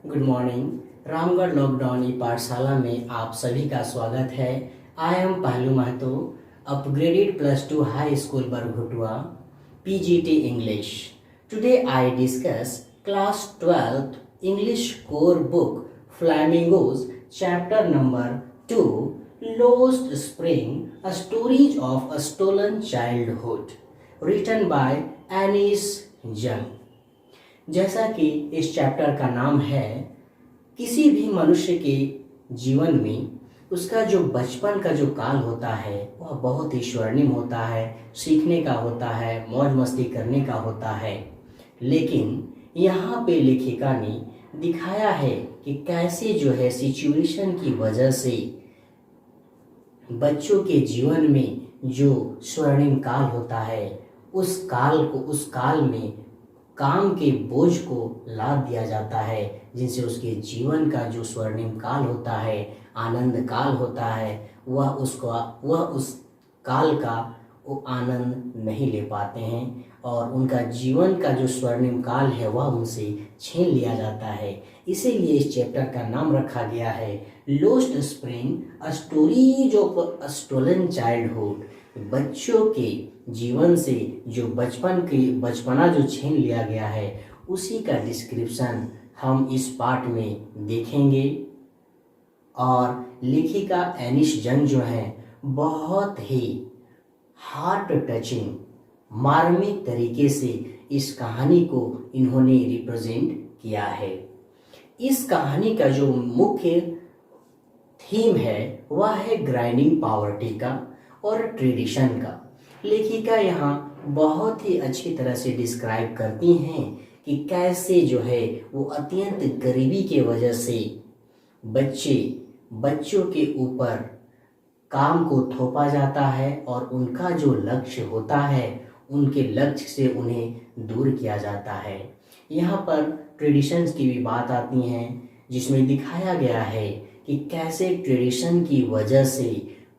Good morning. Ramgarh lockdown e पाठशाला में आप सभी का स्वागत है। I am Palu Mahto, upgraded +2 high school Barghutua, PGT English. Today I discuss class 12th English core book Flamingos chapter number 2 lost spring a stories of a stolen childhood written by Anees Jung. जैसा कि इस चैप्टर का नाम है, किसी भी मनुष्य के जीवन में उसका जो बचपन का जो काल होता है वह बहुत ही स्वर्णिम होता है, सीखने का होता है, मौज मस्ती करने का होता है। लेकिन यहाँ पे लेखिका ने दिखाया है कि कैसे जो है सिचुएशन की वजह से बच्चों के जीवन में जो स्वर्णिम काल होता है उस काल में काम के बोझ को लाद दिया जाता है, जिनसे उसके जीवन का जो स्वर्णिम काल होता है, आनंद काल होता है, वह उस काल का वो आनंद नहीं ले पाते हैं और उनका जीवन का जो स्वर्णिम काल है वह उनसे छीन लिया जाता है। इसीलिए इस चैप्टर का नाम रखा गया है lost spring a stories of a stolen childhood. बच्चों के जीवन से जो बचपना जो छीन लिया गया है उसी का डिस्क्रिप्शन हम इस पार्ट में देखेंगे। और लेखिका एनिस जंग जो है बहुत ही हार्ट टचिंग मार्मिक तरीके से इस कहानी को इन्होंने रिप्रेजेंट किया है। इस कहानी का जो मुख्य थीम है वह है ग्राइंडिंग पॉवर्टी का और ट्रेडिशन का। लेखिका यहाँ बहुत ही अच्छी तरह से डिस्क्राइब करती हैं कि कैसे जो है वो अत्यंत गरीबी के वजह से बच्चों के ऊपर काम को थोपा जाता है और उनका जो लक्ष्य होता है उनके लक्ष्य से उन्हें दूर किया जाता है। यहाँ पर ट्रेडिशंस की भी बात आती हैं, जिसमें दिखाया गया है कि कैसे ट्रेडिशन की वजह से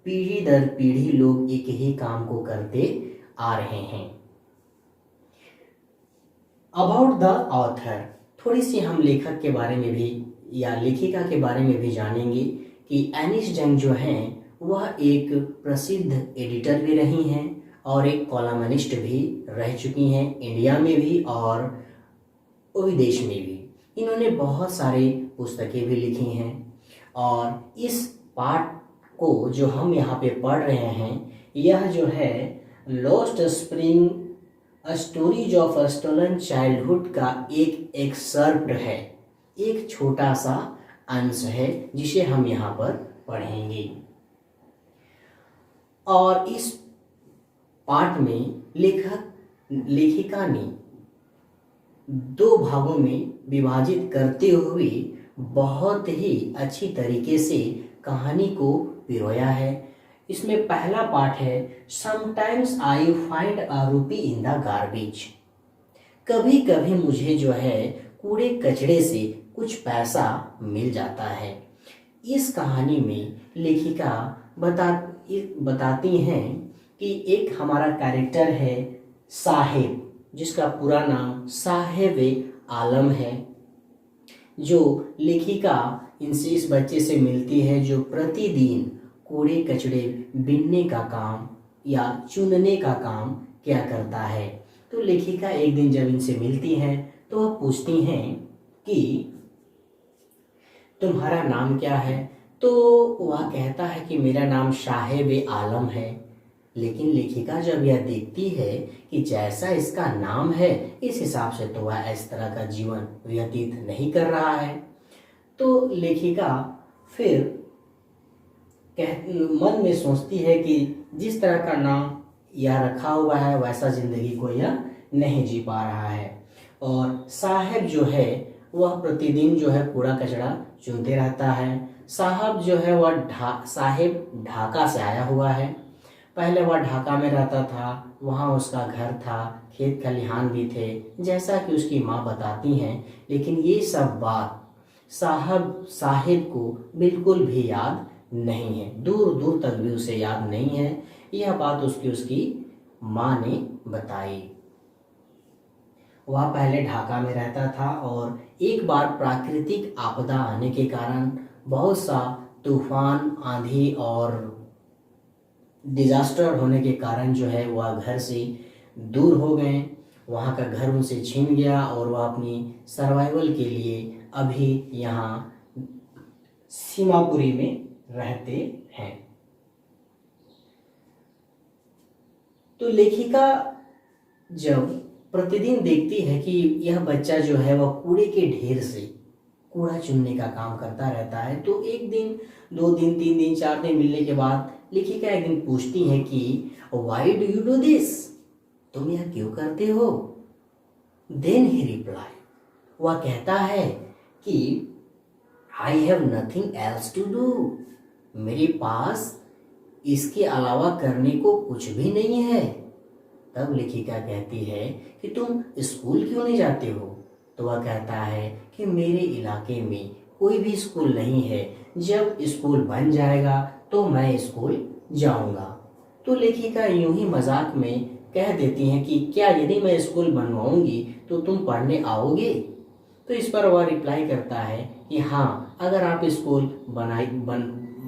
पीढ़ी दर पीढ़ी लोग एक ही काम को करते आ रहे हैं। अबाउट द ऑथर, थोड़ी सी हम लेखक के बारे में भी या लेखिका के बारे में भी जानेंगे कि एनिस जंग जो हैं वह एक प्रसिद्ध एडिटर भी रही हैं और एक कॉलमनिस्ट भी रह चुकी हैं, इंडिया में भी और विदेश में भी। इन्होंने बहुत सारे पुस्तकें भी लिखी हैं और इस पाठ को जो हम यहाँ पे पढ़ रहे हैं यह जो है lost spring a stories of a stolen childhood का एक एक्सर्प्ट है, एक छोटा सा अंश है जिसे हम यहाँ पर पढ़ेंगे। और इस पाठ में लेखिका ने 2 भागों में विभाजित करते हुए बहुत ही अच्छी तरीके से कहानी को पिरोया है। इसमें पहला पाठ है समटाइम्स आई फाइंड अ रूपी इन द गार्बेज। कभी कभी मुझे जो है कूड़े कचड़े से कुछ पैसा मिल जाता है। इस कहानी में लेखिका बताती हैं कि एक हमारा कैरेक्टर है साहिब, जिसका पूरा नाम साहिब आलम है, जो लेखिका इस बच्चे से मिलती है जो प्रतिदिन कूड़े कचड़े बीनने का काम या चुनने का काम क्या करता है। तो लेखिका एक दिन जब इनसे मिलती हैं तो वह पूछती हैं कि तुम्हारा नाम क्या है। तो वह कहता है कि मेरा नाम साहिब आलम है। लेकिन लेखिका जब यह देखती है कि जैसा इसका नाम है इस हिसाब से तो वह इस तरह का जीवन व्यतीत नहीं कर रहा है, तो लेखिका फिर मन में सोचती है कि जिस तरह का नाम यह रखा हुआ है वैसा जिंदगी को यह नहीं जी पा रहा है। और साहब जो है वह प्रतिदिन जो है कूड़ा कचड़ा चुनते रहता है। साहब जो है वह साहिब ढाका से आया हुआ है। पहले वह ढाका में रहता था, वहाँ उसका घर था, खेत खलिहान भी थे, जैसा कि उसकी माँ बताती हैं। लेकिन ये सब बात साहिब को बिल्कुल भी याद नहीं है, दूर दूर तक भी उसे याद नहीं है। यह बात उसकी माँ ने बताई। वह पहले ढाका में रहता था और एक बार प्राकृतिक आपदा आने के कारण बहुत सा तूफान, आंधी और डिजास्टर होने के कारण जो है वह घर से दूर हो गए। वहाँ का घर उनसे छीन गया और वह अपनी सर्वाइवल के लिए अभी यहाँ सीमापुरी में रहते हैं। तो लेखिका जब प्रतिदिन देखती है कि यह बच्चा जो है वह कूड़े के ढेर से कूड़ा चुनने का काम करता रहता है, तो एक दिन, 2 दिन, 3 दिन, 4 दिन मिलने के बाद लेखिका एक दिन पूछती है कि why do you do this, तुम यह क्यों करते हो? देन ही रिप्लाई, वह कहता है कि I have nothing else to do, मेरे पास इसके अलावा करने को कुछ भी नहीं है। तब लेखिका कहती है कि तुम स्कूल क्यों नहीं जाते हो? तो वह कहता है कि मेरे इलाके में कोई भी स्कूल नहीं है, जब स्कूल बन जाएगा तो मैं स्कूल जाऊंगा। तो लेखिका यूं ही मजाक में कह देती हैं कि क्या यदि मैं स्कूल बनवाऊंगी तो तुम पढ़ने आओगे? तो इस पर वह रिप्लाई करता है कि हाँ, अगर आप स्कूल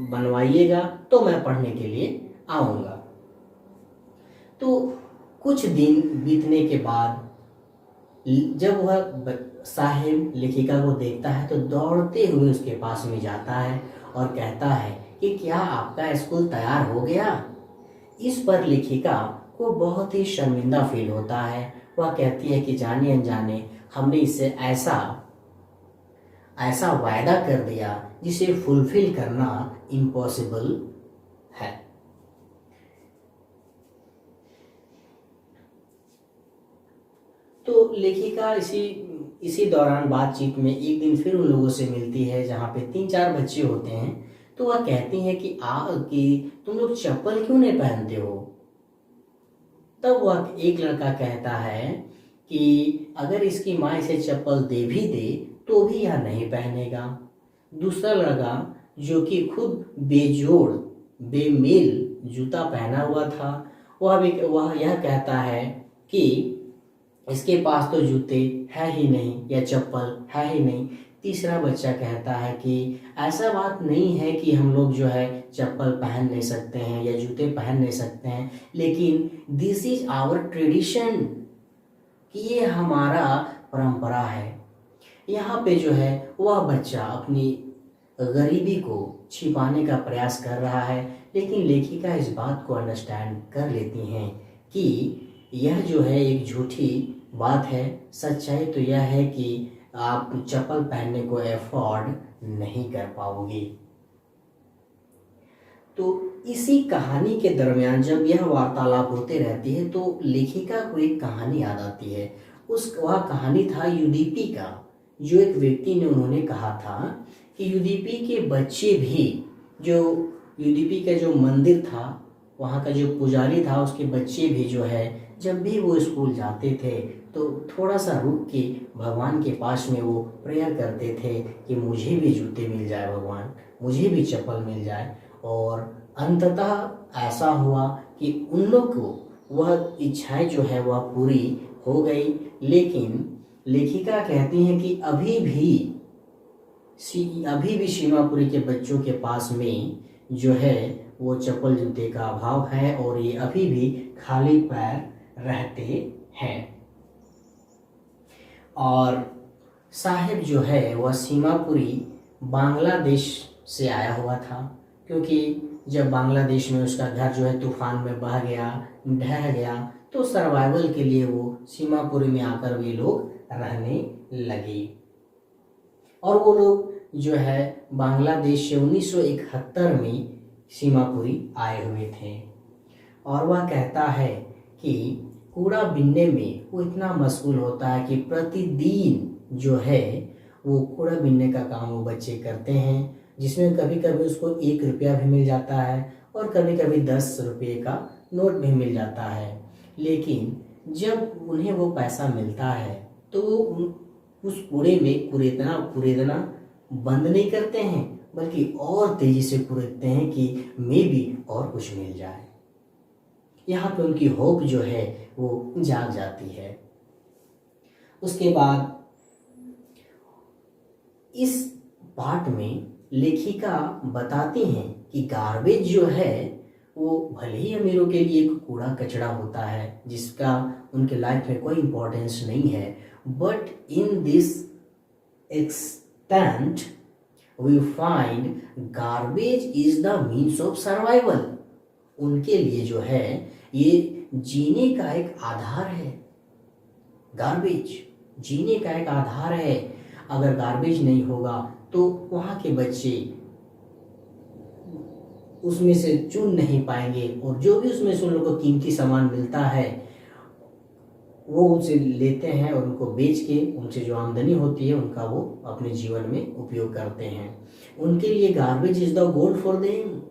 बनवाइएगा तो मैं पढ़ने के लिए आऊँगा। तो कुछ दिन बीतने के बाद जब वह साहिब लेखिका को देखता है तो दौड़ते हुए उसके पास में जाता है और कहता है कि क्या आपका स्कूल तैयार हो गया? इस पर लेखिका को बहुत ही शर्मिंदा फील होता है। वह कहती है कि जाने अनजाने हमने इससे ऐसा वायदा कर दिया जिसे फुलफिल करना इम्पॉसिबल है। तो लेखिका इसी दौरान बातचीत में एक दिन फिर उन लोगों से मिलती है जहाँ पे 3-4 बच्चे होते हैं। तो वह कहती हैं कि तुम लोग चप्पल क्यों नहीं पहनते हो? तब वह एक लड़का कहता है कि अगर इसकी माँ इसे चप्पल दे भी दे तो भी यह नहीं पहनेगा। दूसरा लड़का जो कि खुद बेजोड़ बेमेल जूता पहना हुआ था, वह यह कहता है कि इसके पास तो जूते है ही नहीं या चप्पल है ही नहीं। तीसरा बच्चा कहता है कि ऐसा बात नहीं है कि हम लोग जो है चप्पल पहन नहीं सकते हैं या जूते पहन नहीं सकते हैं, लेकिन दिस इज आवर ट्रेडिशन, कि ये हमारा परंपरा है। यहाँ पे जो है वह बच्चा अपनी गरीबी को छिपाने का प्रयास कर रहा है, लेकिन लेखिका इस बात को अंडरस्टैंड कर लेती हैं कि यह जो है एक झूठी बात है। सच्चाई तो यह है कि आप चप्पल पहनने को अफोर्ड नहीं कर पाओगे। तो इसी कहानी के दरमियान जब यह वार्तालाप होते रहती है तो लेखिका को एक कहानी याद आती है। वह कहानी था यूडीपी का। जो एक व्यक्ति ने उन्होंने कहा था कि यूडीपी के बच्चे भी, जो यूडीपी का जो मंदिर था वहाँ का जो पुजारी था उसके बच्चे भी जो है जब भी वो स्कूल जाते थे तो थोड़ा सा रुक के भगवान के पास में वो प्रेयर करते थे कि मुझे भी जूते मिल जाए भगवान, मुझे भी चप्पल मिल जाए। और अंततः ऐसा हुआ कि उन लोग को वह इच्छाएं जो है वह पूरी हो गई। लेकिन लेखिका कहती हैं कि अभी भी सीमापुरी के बच्चों के पास में जो है वो चप्पल जूते का अभाव है और ये अभी भी खाली पैर रहते हैं। और साहिब जो है वह सीमापुरी बांग्लादेश से आया हुआ था, क्योंकि जब बांग्लादेश में उसका घर जो है तूफान में बह गया, ढह गया, तो सर्वाइवल के लिए वो सीमापुरी में आकर वे लोग रहने लगे। और वो लोग जो है बांग्लादेश से 1971 में सीमापुरी आए हुए थे। और वह कहता है कि कूड़ा बीनने में वो इतना मशगूल होता है कि प्रतिदिन जो है वो कूड़ा बीनने का काम वो बच्चे करते हैं, जिसमें कभी कभी उसको 1 रुपया भी मिल जाता है और कभी कभी 10 रुपये का नोट भी मिल जाता है। लेकिन जब उन्हें वो पैसा मिलता है तो वो उस कूड़े में कुरेदना बंद नहीं करते हैं, बल्कि और तेजी से कुरेदते हैं कि मे भी और कुछ मिल जाए। यहाँ पे उनकी होप जो है वो जाग जाती है। उसके बाद इस पार्ट में लेखिका बताती हैं कि गार्बेज जो है वो भले ही अमीरों के लिए एक कूड़ा कचरा होता है जिसका उनके लाइफ में कोई इम्पोर्टेंस नहीं है, but in this extent we find garbage is the means of survival. उनके लिए जो है ये जीने का एक आधार है। गार्बेज जीने का एक आधार है। अगर गार्बेज नहीं होगा तो वहाँ के बच्चे उसमें से चुन नहीं पाएंगे और जो भी उसमें से उन लोगों को कीमती सामान मिलता है वो उनसे लेते हैं और उनको बेच के उनसे जो आमदनी होती है उनका वो अपने जीवन में उपयोग करते हैं। उनके लिए garbage is the gold for them.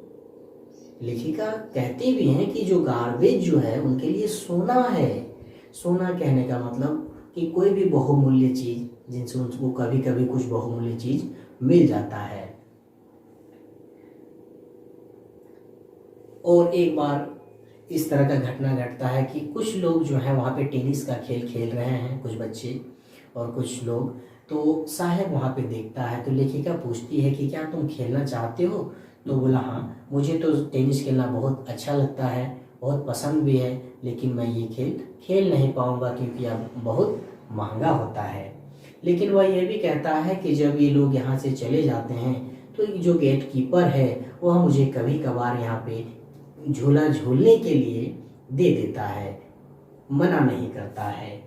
लेखिका कहते भी हैं कि जो गार्बेज जो है उनके लिए सोना है। सोना कहने का मतलब कि कोई भी बहुमूल्य चीज जिनसे उनको कभी कभी कुछ बहुमूल्य चीज मिल जाता है। और एक बार इस तरह का घटना घटता है कि कुछ लोग जो है वहाँ पे टेनिस का खेल खेल रहे हैं, कुछ बच्चे और कुछ लोग। तो साहब वहाँ पे देखता है तो लेखिका पूछती है कि क्या तुम खेलना चाहते हो? तो बोला हाँ, मुझे तो टेनिस खेलना बहुत अच्छा लगता है, बहुत पसंद भी है, लेकिन मैं ये खेल खेल नहीं पाऊँगा क्योंकि अब बहुत महंगा होता है। लेकिन वह यह भी कहता है कि जब ये लोग यहाँ से चले जाते हैं तो जो गेट कीपर है वह मुझे कभी कभार यहाँ पे झूला झूलने के लिए दे देता है, मना नहीं करता है।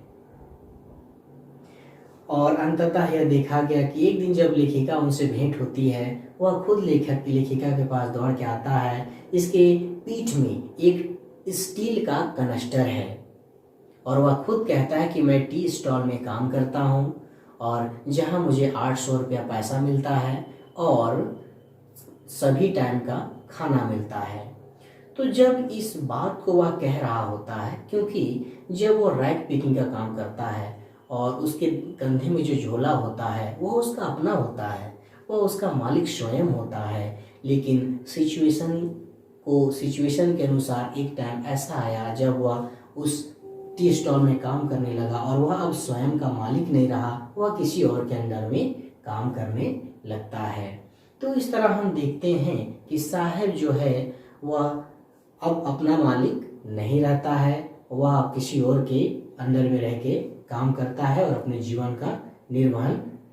और अंततः यह देखा गया कि एक दिन जब लेखिका उनसे भेंट होती है वह खुद लेखिका के पास दौड़ के आता है। इसके पीठ में एक स्टील का कनस्टर है और वह खुद कहता है कि मैं टी स्टॉल में काम करता हूँ और जहाँ मुझे 800 रुपया पैसा मिलता है और सभी टाइम का खाना मिलता है। तो जब इस बात को वह कह रहा होता है, क्योंकि जब वो रैक पिकिंग का काम करता है और उसके कंधे में जो झोला होता है वो उसका अपना होता है, वो उसका मालिक स्वयं होता है। लेकिन सिचुएशन के अनुसार एक टाइम ऐसा आया जब वह उस टी स्टॉल में काम करने लगा और वह अब स्वयं का मालिक नहीं रहा, वह किसी और के अंडर में काम करने लगता है। तो इस तरह हम देखते हैं कि साहब जो है वह अब अपना मालिक नहीं रहता है, वह किसी और के अंडर में रह के काम करता है और अपने जीवन का निर्वहन